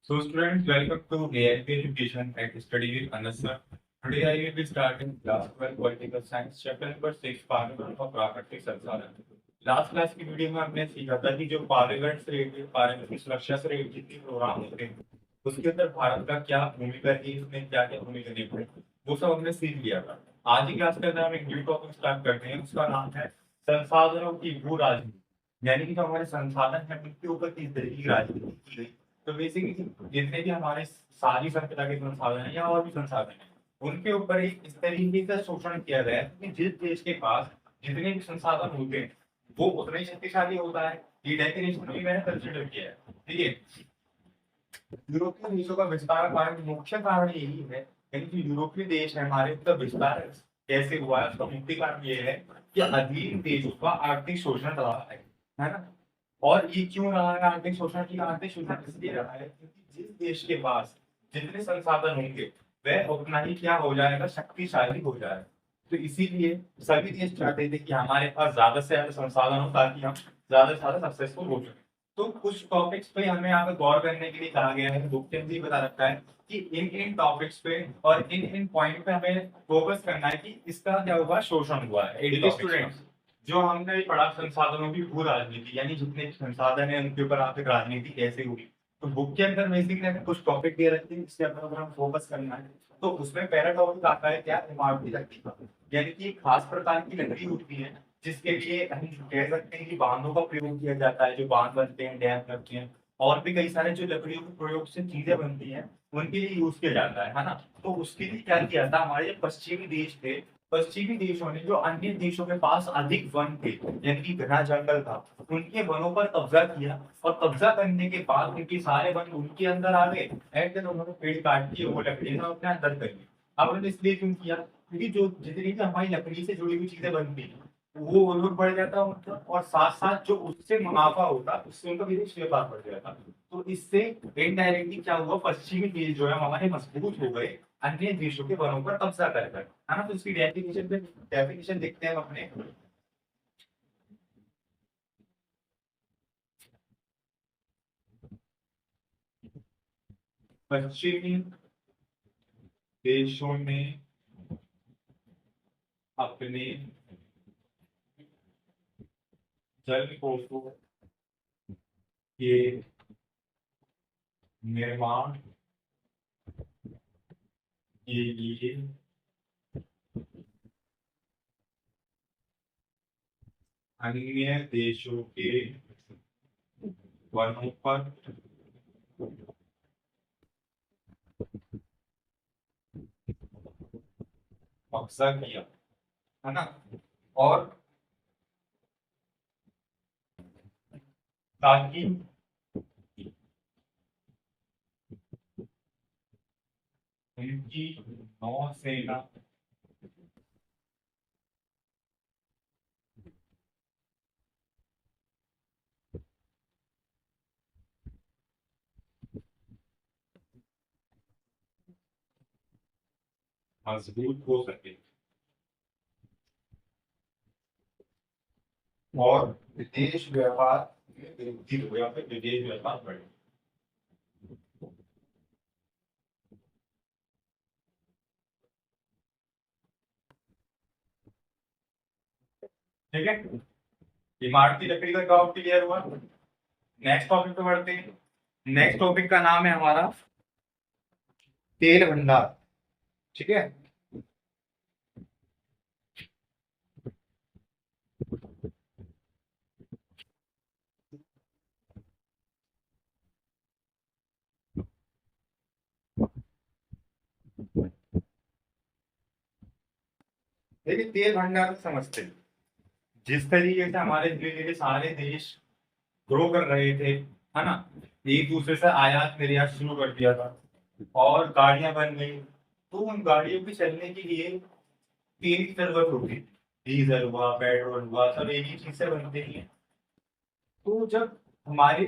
So students, welcome to AIP Education at Study with Anas sir. Today I will be starting class 12 Political Science chapter number 6 पारिगण और प्राकृतिक संसाधन। Last class की video में हमने सीखा था कि जो पारिगण से रिलेटेड पारिगण की सुरक्षा से रिलेटेड जितने प्रोग्राम होते हैं उसके अंदर भारत का क्या भूमिका है, इसमें क्या क्या भूमिका निभाई, वो सब हमने सीख लिया था। आज की क्लास के अंदर हम एक न्यू टॉपिक स्टार्ट करते हैं, उसका नाम है संसाधनों की भू राजनीति। यानी कि जो हमारे संसाधन है उनके ऊपर किस तरीके की राजनीति की गई। तो बेसिकली जितने भी हमारे सारी सभ्यता के संसाधन है या और भी संसाधन है उनके ऊपर एक इस तरीके का शोषण किया गया है कि जिस देश के पास जितने भी संसाधन होते हैं वो उतना ही शक्तिशाली होता है। ये डेफिनेशन भी मैंने कंसिडर किया है। ठीक है, यूरोपीय देशों का विस्तार का मुख्य कारण यही है, यानी कि यूरोपीय देश है हमारे का विस्तार कैसे हुआ है उसका मुख्य कारण ये है कि अधीन देशों का आर्थिक शोषण रहा है ना। और ये क्यों रहा है आर्थिक शोषण? की आर्थिक शोषण इसलिए रहा है क्योंकि जिस देश के पास जितने संसाधन होंगे वह उतना ही क्या हो जाएगा, शक्तिशाली हो जाएगा। तो इसीलिए सभी देश चाहते थे कि हमारे पास ज्यादा से ज्यादा संसाधन हो ताकि हम ज्यादा से ज्यादा सक्सेसफुल हो सके। तो कुछ टॉपिक्स पे हमें यहाँ पे गौर करने के लिए कहा गया है, बुक ने भी बता रखा है कि इन इन टॉपिक्स पे और इन इन पॉइंट पे हमें फोकस करना है कि इसका क्या हुआ, शोषण हुआ है। स्टूडेंट्स, जो हमने पढ़ा संसाधनों की भू राजनीति, यानी जितने संसाधन है उनके ऊपर आर्थिक राजनीति कैसे हुई, तो बुक के अंदर बेसिकली कुछ टॉपिक दे रखे हैं जिसके ऊपर हम फोकस करना है। तो उसमें पहला टॉपिक आता है क्या, इमारती लकड़ी का। यानी कि एक खास प्रकार की लकड़ी होती है जिसके लिए हम कह सकते हैं कि बांधों का प्रयोग किया जाता है, जो बांध बनते हैं, डैम बनते हैं, और भी कई सारे जो लकड़ियों के प्रयोग से चीजें बनती हैं उनके लिए यूज किया जाता है ना। तो उसके लिए क्या किया था, हमारे जो पश्चिमी देश थे, पश्चिमी देशों ने जो अन्य देशों के पास अधिक वन थे यानी कि घना जंगल था, उनके वनों पर कब्जा किया और कब्जा करने के बाद उनके सारे वन उनके अंदर आ गए। एंड देन उन्होंने पेड़ काट दिए, वो लकड़ियां अपने अंदर कर ली। अब उन्होंने इसलिए क्यों किया, क्योंकि जो जितनी भी हमारी लकड़ी से जुड़ी हुई चीजें बनती हैं वो लोग बढ़ जाता उनका, और साथ साथ जो उससे मुनाफा होता उससे उनका विदेश व्यापार बढ़ जाता। तो इससे इनडायरेक्टली क्या हुआ, पश्चिमी देश जो है हमारे मजबूत हो गए अन्य देशों के वनों पर कब्जा कर, है ना। तो इसकी डेफिनेशन देखते हैं हम अपने। पश्चिमी देशों ने अपने जल पोषों के निर्माण के लिए अन्य देशों के वनों पर कब्जा किया, है ना। और ताकि उनकी नौसेना मजबूत हो सके और विदेश व्यापार में वृद्धि हो या फिर विदेश व्यापार बढ़े। ठीक है, इमारती लकड़ी का टॉपिक क्लियर हुआ। नेक्स्ट टॉपिक पे बढ़ते हैं। नेक्स्ट टॉपिक का नाम है हमारा तेल भंडार। ठीक है, देखिए तेल भंडार समझते हैं। जिस तरीके से हमारे धीरे धीरे सारे देश ग्रो कर रहे थे, है ना, एक दूसरे से आयात निर्यात शुरू कर दिया था और गाड़ियां बन गई, तो उन गाड़ियों के चलने के लिए तेल की जरूरत होती थी। डीजल हुआ, पेट्रोल हुआ, सब एक ही चीज से बनते हैं। तो जब हमारे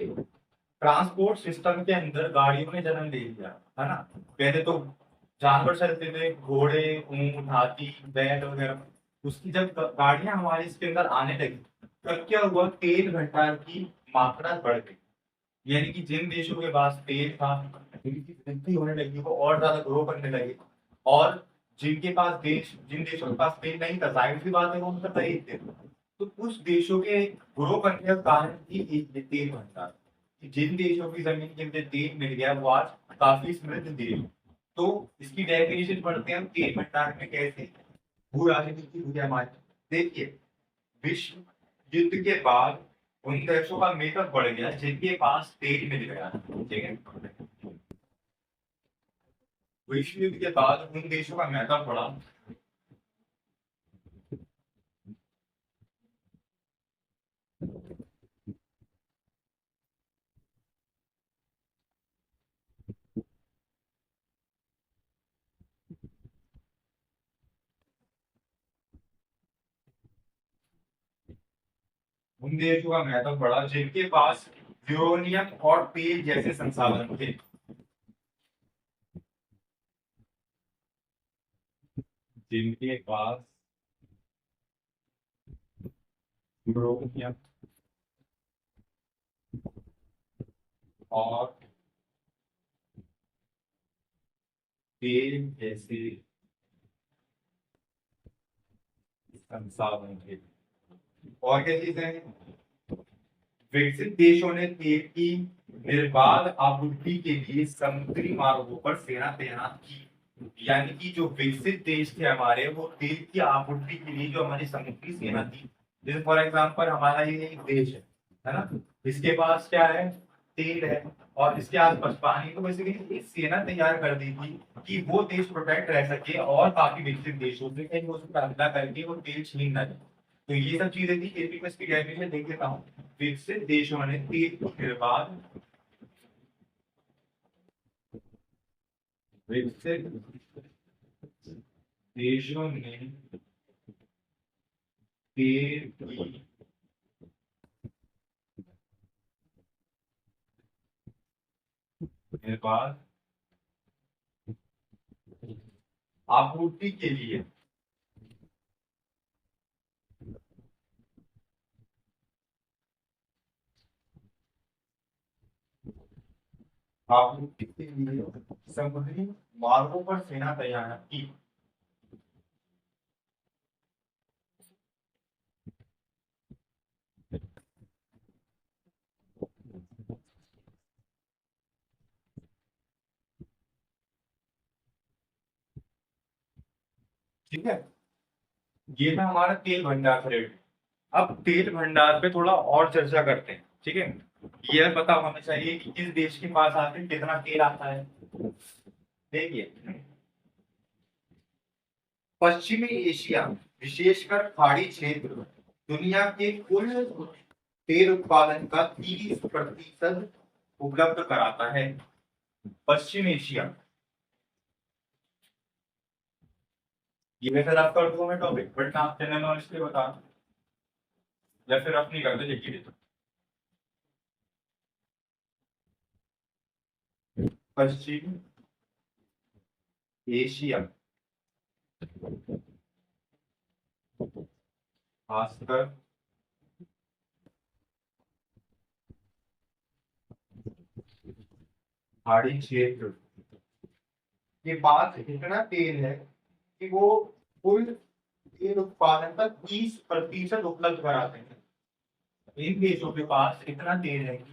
ट्रांसपोर्ट सिस्टम के अंदर गाड़ियों ने जन्म ले लिया, है ना, पहले तो जानवर चलते थे, घोड़े, ऊंट, हाथी, बैल वगैरह। उसकी जब गाड़ियां हमारे इसके अंदर आने लगी तब क्या हुआ, तेल भंडार की मात्रा बढ़ गई। यानी कि जिन देशों के पास तेल था, उनकी वृद्धि होने लगी, वो और ज्यादा ग्रो करने लगे। और जिन देशों के पास तेल नहीं था, जाहिर सी बात है वो उनका खरीद थे। तो कुछ देशों के ग्रो करने का कारण ही एक तेल भंडार, कि जिन देशों की जमीन के अंदर तेल मिल गया वो आज काफी समृद्ध देश। तो इसकी डेफिनेशन पढ़ते हैं हम, तेल भंडार में कैसे भू राजनीति हुई हमारी। देखिए, विश्व युद्ध के बाद उन देशों का मेकअप बढ़ गया जिनके पास तेल मिल गया, ठीक है। विश्व युद्ध के बाद उन देशों का मेकअप बढ़ा। उन देशों का मेकअप बढ़ा जिनके पास यूरोनियम और तेल जैसे संसाधन थे। जिनके पास यूरोनियम और तेल जैसे संसाधन थे। और क्या चीजें हैं? विकसित देशों ने तेल की निर्बाध आपूर्ति के लिए समुद्री मार्गों पर सेना तैनात की। यानी कि जो विकसित देश थे हमारे, वो तेल की आपूर्ति के लिए जो हमारी समुद्री सेना थी, जैसे फॉर एग्जाम्पल हमारा ये एक देश है ना, इसके पास क्या है, तेल है, और इसके आसपास पानी, तो बेसिकली एक सेना तैयार कर दी थी कि वो देश प्रोटेक्ट रह सके और काफी विकसित देशों से कहीं वो उसको हमला करके वो तेल छीन ना जाए। तो ये सब चीजें थी। एपी में इसकी डेफिनेशन देख लेता हूँ। विकसित देशों ने तेल की निर्बाध, विकसित देशों ने तेल की निर्बाध आपूर्ति के लिए आपूर्ति के लिए समुद्री मार्गों पर सेना तैयार की। ठीक है, ये था हमारा तेल भंडार से related। अब तेल भंडार पे थोड़ा और चर्चा करते हैं, ठीक है। ये पता होना चाहिए कि किस देश के पास आखिर कितना तेल आता है। देखिए, पश्चिमी एशिया, विशेषकर खाड़ी क्षेत्र, दुनिया के कुल तेल उत्पादन का 30% उपलब्ध कराता है। पश्चिम एशिया, ये वैसे रफ कर दूं मैं टॉपिक, बट आप जनरल नॉलेज के बता, या फिर अपनी करते देखिए। पश्चिम एशिया, खासकर पहाड़ी क्षेत्र के पास इतना तेल है कि वो कुल तेल उत्पादन का 30% उपलब्ध कराते हैं। इन देशों के पास इतना तेल है कि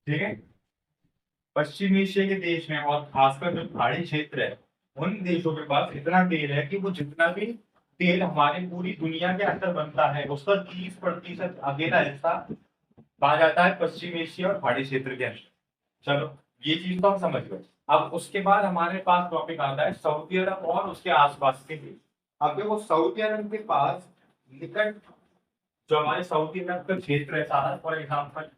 ठीक है, पश्चिम एशिया के देश में और खासकर जो पहाड़ी क्षेत्र है, उन देशों के पास इतना तेल है कि वो जितना भी तेल हमारी पूरी दुनिया के अंदर बनता है उसका 30% अकेला हिस्सा कहा जाता है पश्चिम एशिया और पहाड़ी क्षेत्र के अंदर। चलो ये चीज तो हम समझ गए। अब उसके बाद हमारे पास टॉपिक आता है सऊदी अरब और उसके आसपास के देश। अब देखो सऊदी अरब के पास निकट जो हमारे सऊदी अरब का क्षेत्र है सारा, फॉर एग्जाम्पल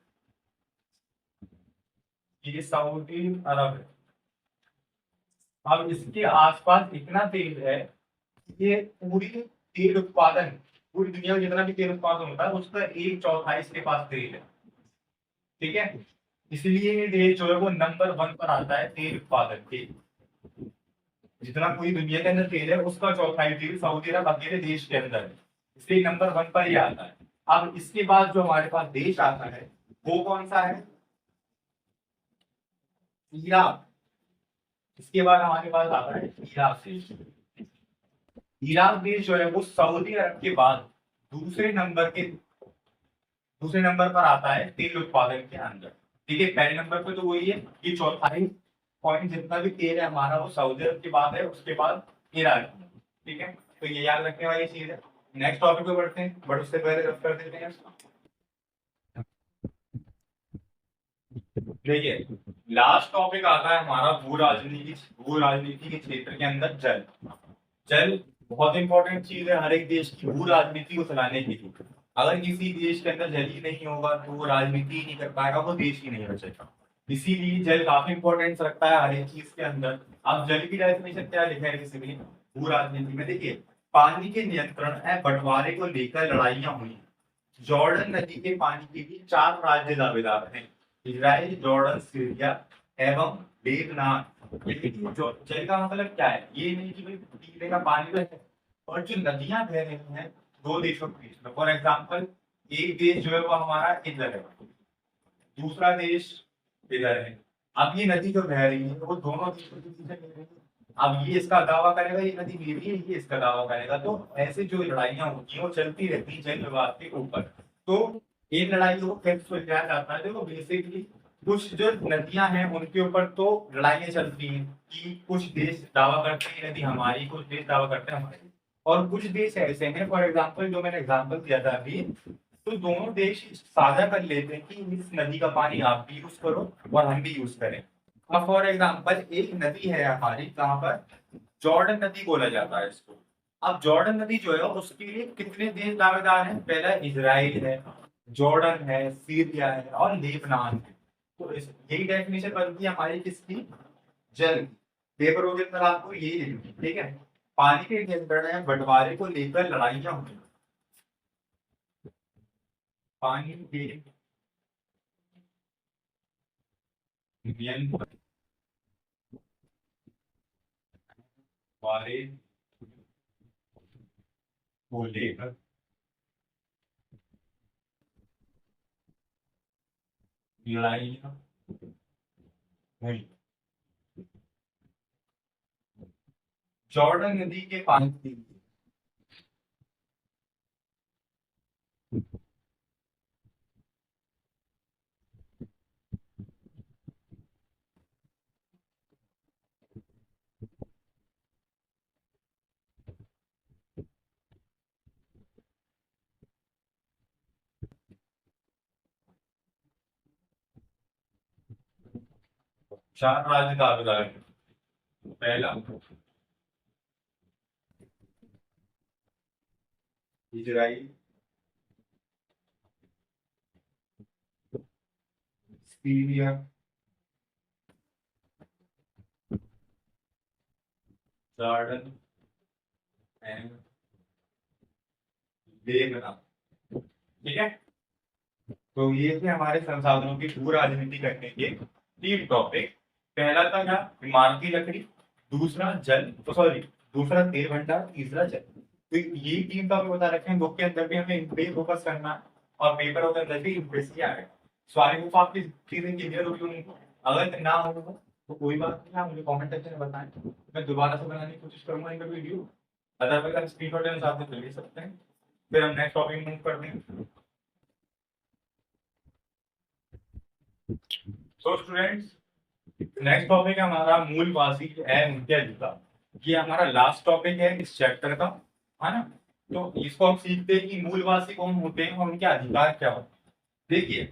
ये सऊदी अरब है। अब इसके आसपास इतना तेल है, ये पूरी तेल उत्पादन, पूरी दुनिया में जितना भी तेल उत्पादन होता है उसका एक चौथाई इसके पास तेल है। ठीक है, इसलिए ये देश जो है वो नंबर 1 पर आता है तेल उत्पादन के। जितना पूरी दुनिया के अंदर तेल है उसका चौथाई तेल सऊदी अरब अकेले देश के अंदर है, इसलिए नंबर 1 पर ही आता है। अब इसके बाद जो हमारे पास देश आता है वो कौन सा है? इराक। इसके बाद हमारे पास आता है इराक देश। इराक देश जो है वो सऊदी अरब के बाद दूसरे नंबर पर आता है तेल उत्पादन के अंदर। ठीक है, पहले नंबर पे तो वही है कि चौथाई पॉइंट जितना भी तेल है हमारा वो सऊदी अरब की बात है, उसके बाद इराक। ठीक है, तो ये याद रखने वाली चीज है। नेक्स्ट टॉपिक पे बढ़ते हैं, बट उससे पहले रफ कर देते हैं। देखिए लास्ट टॉपिक आता है हमारा भू राजनीति के क्षेत्र के अंदर जल। जल बहुत इंपॉर्टेंट चीज है हर एक देश की भू राजनीति को चलाने के लिए। अगर किसी देश के अंदर जल ही नहीं होगा तो वो राजनीति ही नहीं कर पाएगा, वो देश ही नहीं बचेगा। इसीलिए जल काफी इंपॉर्टेंस रखता है हर एक चीज के अंदर। अब जल की डेफिनेशन क्या लिखा है किसी भू राजनीति में? देखिए पानी के नियंत्रण है बंटवारे को लेकर लड़ाइयां हुई। जॉर्डन नदी के पानी के लिए 4 राज्य दावेदार हैं, इजराइल, जॉर्डन, सीरिया एवं लेबनान। जल का मतलब क्या है? ये नहीं कि भाई पीने का पानी तो है, और जो नदियां बह रही हैं दो देशों के बीच में, फॉर एग्जाम्पल एक देश जो है वो हमारा इधर है, दूसरा देश इधर है। अब ये नदी जो बह रही है वो दोनों देशों के बीच में बह रही है। अब ये इसका दावा करेगा ये नदी मेरी है, ये इसका दावा करेगा, तो ऐसे जो लड़ाइयां होती हैं वो चलती रहती है जल विवाद के ऊपर। तो एक लड़ाई को फिर सुलझाया जाता है। देखो बेसिकली कुछ जो नदियां हैं उनके ऊपर तो लड़ाइयां चलती हैं कि कुछ देश दावा करते हैं नदी हमारी, कुछ देश दावा करते हैं हमारी, और कुछ देश ऐसे हैं फॉर एग्जाम्पल जो मैंने एग्जाम्पल दिया था अभी, तो दोनों देश साझा कर लेते हैं कि इस नदी का पानी आप भी यूज करो और हम भी यूज करें। अब फॉर एग्जाम्पल एक नदी है हमारी, कहाँ पर? जॉर्डन नदी बोला जाता है इसको। अब जॉर्डन नदी जो है उसके लिए कितने देश दावेदार हैं? पहला इजराइल है, जॉर्डन है, सीरिया है और लेबनान है। तो यही डेफिनेशन बनती है हमारी किसकी? जल। पेपर हो गया आपको यही लिखनी, ठीक है। पानी के नियंत्रण है बंटवारे को लेकर लड़ाइयां हुई। पानी के नियंत्रण बंटवारे को लेकर लड़ाइयां हुई। जॉर्डन नदी के पानी के लिए 4 राज्य दावेदार हैं। पहला Israel, Syria, Jordan and Lebanon. ठीक है, तो ये थे हमारे संसाधनों की भू राजनीति करने के 3 टॉपिक। पहला था क्या? इमारती लकड़ी, दूसरा जल, सॉरी दूसरा तेल भंडार, तीसरा जल। तो ये 3 टॉपिक बता रखे हैं, बुक के अंदर भी हमें इन पे फोकस करना है और पेपर के अंदर भी इम्प्रेस किया है। सो आई होप आपकी चीजें क्लियर होगी उनको। अगर ना हो तो कोई बात नहीं, आप मुझे कमेंट सेक्शन में बताएं, मैं दोबारा से बनाने की कोशिश करूंगा इनका वीडियो। अदरवाइज आप स्क्रीनशॉट लेना चाहते हैं तो ले सकते हैं। फिर हम नेक्स्ट टॉपिक मूव करते हैं। सो स्टूडेंट्स नेक्स्ट टॉपिक है हमारा मूलवासी है उनके अधिकार। ये हमारा लास्ट टॉपिक है इस चैप्टर का, है ना। तो इसको हम सीखते हैं कि मूलवासी कौन होते हैं और उनके अधिकार क्या होते हैं। देखिए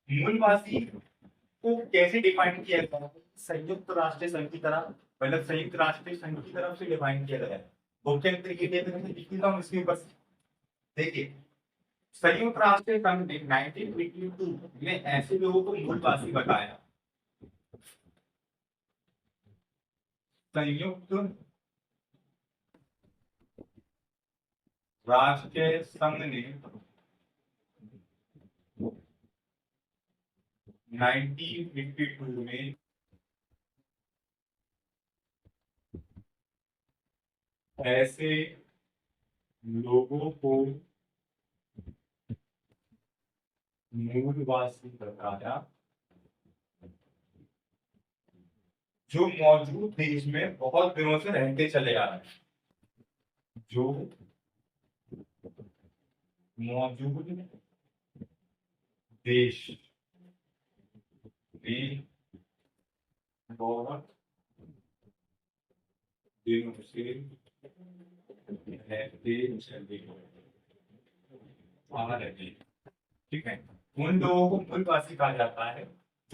मूलवासी को कैसे डिफाइन किया गया है? संयुक्त राष्ट्र संघ की तरह, मतलब संयुक्त राष्ट्र संघ की तरफ से डिफाइन किया गया है। मुख्यमंत्री की लिखता हूँ इसके ऊपर। देखिए, संयुक्त राष्ट्र संघ ने 1982 में ऐसे लोगों को मूलवासी बताया। संयुक्त राष्ट्र संघ ने 1982 में ऐसे लोगों को मूलवासी बताया जो मौजूद देश में बहुत दिनों से रहते चले आ रहे हैं, जो मौजूद देश में बहुत दिनों से रहते चले आ रहे हैं। ठीक है, उन लोगों को मूलवासी कहा जाता है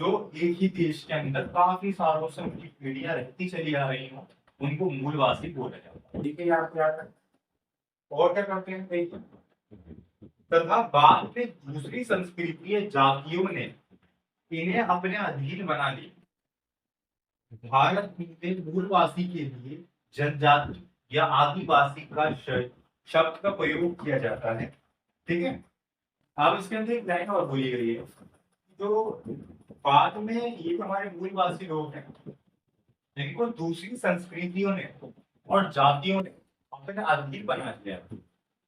जो एक ही देश के अंदर काफी सालों से उनकी पीढ़ियां रहती चली आ रही हो, उनको मूलवासी बोला जाता है। ठीक है, आप याद रखें। और क्या करते हैं, देखिए, तथा बाद में दूसरी संस्कृति जातियों ने इन्हें अपने अधीन बना लिया। भारत में मूलवासी के लिए जनजाति या आदिवासी का शब्द का प्रयोग किया जाता है। ठीक है, अब इसके अंदर एक लाइन और बोली गई है, तो बाद में ये हमारे मूलवासी लोग हैं, इनको दूसरी संस्कृतियों ने और जातियों ने अपने अधीन बना दिया।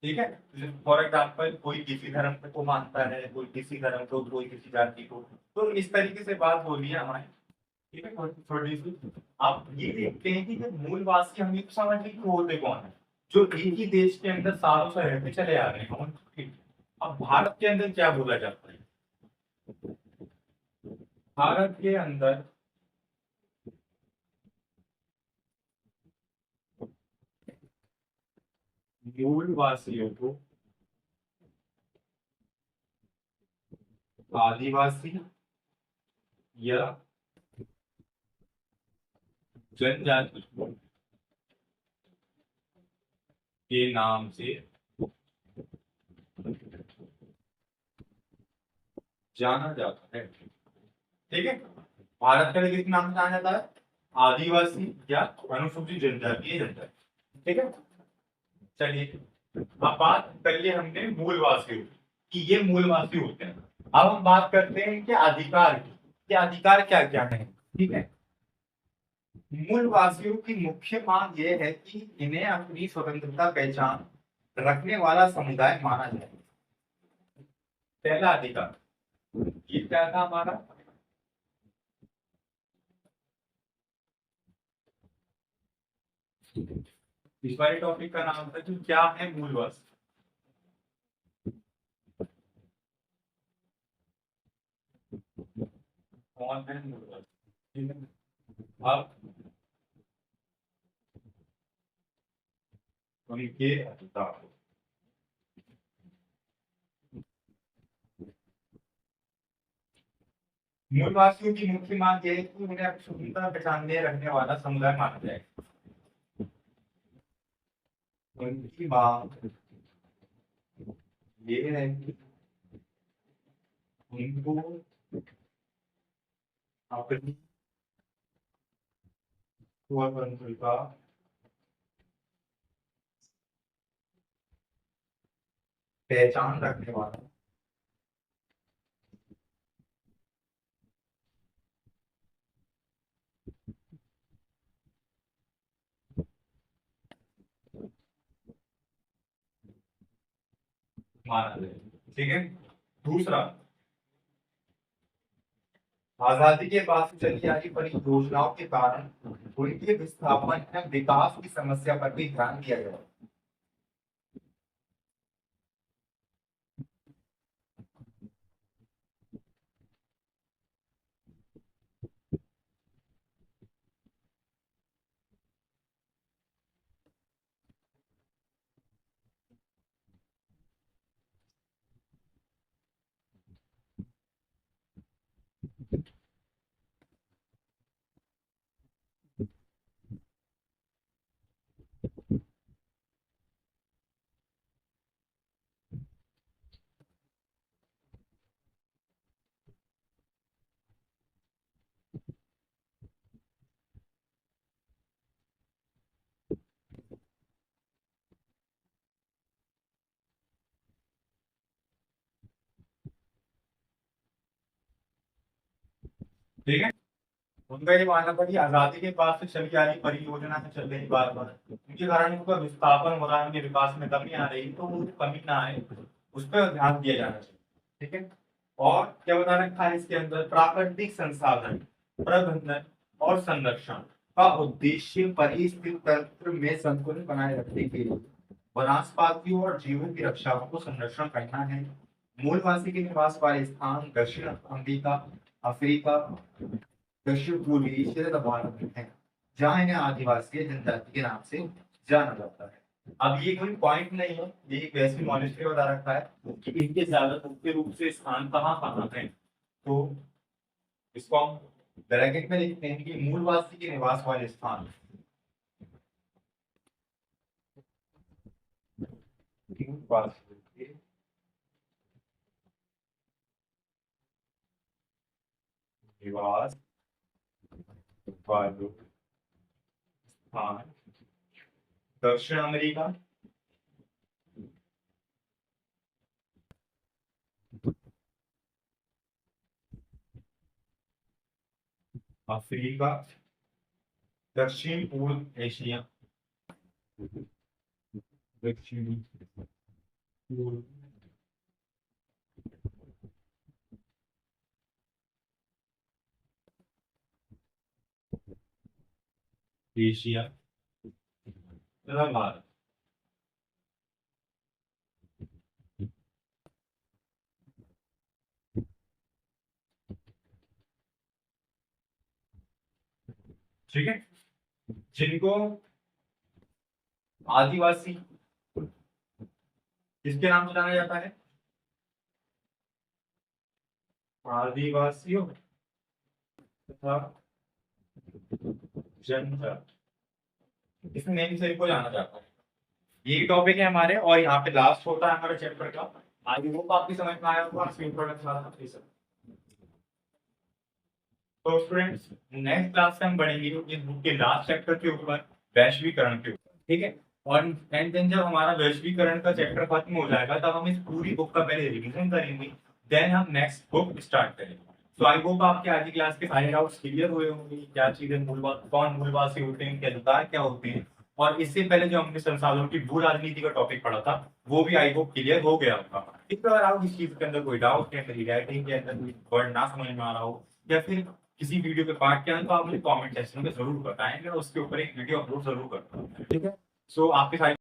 ठीक है, फॉर एग्जाम्पल कोई किसी धर्म को मानता है, कोई किसी धर्म को, कोई किसी जाति को, तो इस तरीके से बात बोली है हमारी। ठीक है, थोड़ी सी आप ये देखते हैं कि जब मूलवासी हम ये तो समझ लें कि होते कौन है, जो एक ही देश के अंदर सालों से रहते चले आ रहे हैं। ठीक, अब भारत के अंदर क्या बोला जाता है? भारत के अंदर मूलवासियों को आदिवासी या जनजाति के नाम से जाना जाता है। ठीक है, भारत का किस नाम से जाना जाता है? आदिवासी या अनुसूचित जनजातीय जनता। ठीक है, चलिए, अब बात करिए हमने मूलवासियों की, ये मूलवासी होते हैं। अब हम बात करते हैं कि अधिकार की, कि अधिकार क्या क्या है। ठीक है, मूलवासियों की मुख्य मांग यह है कि इन्हें अपनी स्वतंत्रता पहचान रखने वाला समुदाय माना जाए। पहला अधिकार ये क्या था हमारा? इस बार टॉपिक का नाम था कि क्या है मूलवासी। कौन है मूलवासी? ठीक है, अब उनके अधिकार। मूलवासियों की मुख्य मांग यह है कि उन्हें अपनी स्वतंत्रता पहचानने रखने वाला समुदाय माना जाए। उनकी मांग ये है कि उनको अपनी स्वतंत्रता पहचान रखने वाला माना जाए। ठीक है, दूसरा, आजादी के बाद से चली आ रही परियोजनाओं के कारण उनके विस्थापन एवं विकास की समस्या पर भी ध्यान दिया गया। ठीक है। उनका ये मानना था कि आजादी के बाद से चली आ रही परियोजना में चल रही बार बार उनके कारण उनका विस्थापन हो रहा है, उनके विकास में कमी आ रही है, तो वो कमी ना आए उस पर ध्यान दिया जाना चाहिए। ठीक है। और क्या बता रखा है इसके अंदर, प्राकृतिक संसाधन प्रबंधन और संरक्षण का उद्देश्य परिस्थिति तंत्र में संतुलन बनाए रखने के लिए वनस्पतियों और जीवों की रक्षा को संरक्षण करना है। मूलवासी के निवास वाले स्थान दक्षिण अमेरिका, अफ्रीका, दक्षिण पूर्वी एशिया भारत में है, जहाँ इन्हें आदिवासी जनजाति के नाम से जाना जाता है। अब ये कोई पॉइंट नहीं है, ये एक वैसी नॉलेज पे बता रखा है कि इनके ज्यादा मुख्य रूप से स्थान कहाँ कहाँ है। तो इसको हम ब्रैकेट में लिखते हैं कि मूलवासी के निवास वाले स्थान, मूलवासी के निवास वाले स्थान दक्षिण अमेरिका, अफ्रीका, दक्षिण पूर्व एशिया, दक्षिण पूर्व एशिया तथा भारत। ठीक है। जिनको आदिवासी किसके नाम से जाना जाता है, आदिवासियों तथा जनजाति, इसमें नेम से को जाना जाता है। यही टॉपिक है हमारे, और यहाँ पे लास्ट होता है हमारे चैप्टर का। आई होप आपकी समझ में आया होगा स्क्रीन पर सब। तो स्टूडेंट्स, नेक्स्ट क्लास में हम बढ़ेंगे इस बुक के लास्ट चैप्टर के ऊपर, वैश्वीकरण के ऊपर। ठीक है। और एंड देन जब हमारा वैश्वीकरण का चैप्टर खत्म हो जाएगा तब हम इस पूरी बुक का पहले रिवीजन करेंगे, देन हम नेक्स्ट बुक स्टार्ट करेंगे। तो आई होप आपके आज की क्लास के सारे डाउट्स क्लियर हुए होंगे, क्या चीजें मूलवासी, कौन मूलवासी होते हैं, क्या अधिकार क्या होते हैं। और इससे पहले जो हमने संसाधनों की भू राजनीति का टॉपिक पढ़ा था वो भी आई होप क्लियर हो गया होगा। ठीक है। अगर आपको इस चीज के अंदर कोई डाउट है, मेरी राइटिंग के अंदर कोई वर्ड ना समझ में आ रहा हो, या फिर किसी वीडियो के पार्ट के अंदर, तो आप मुझे कमेंट सेक्शन में जरूर बताएंगे और उसके ऊपर एक वीडियो अपलोड जरूर करता हूँ। ठीक है। सो आपके साथ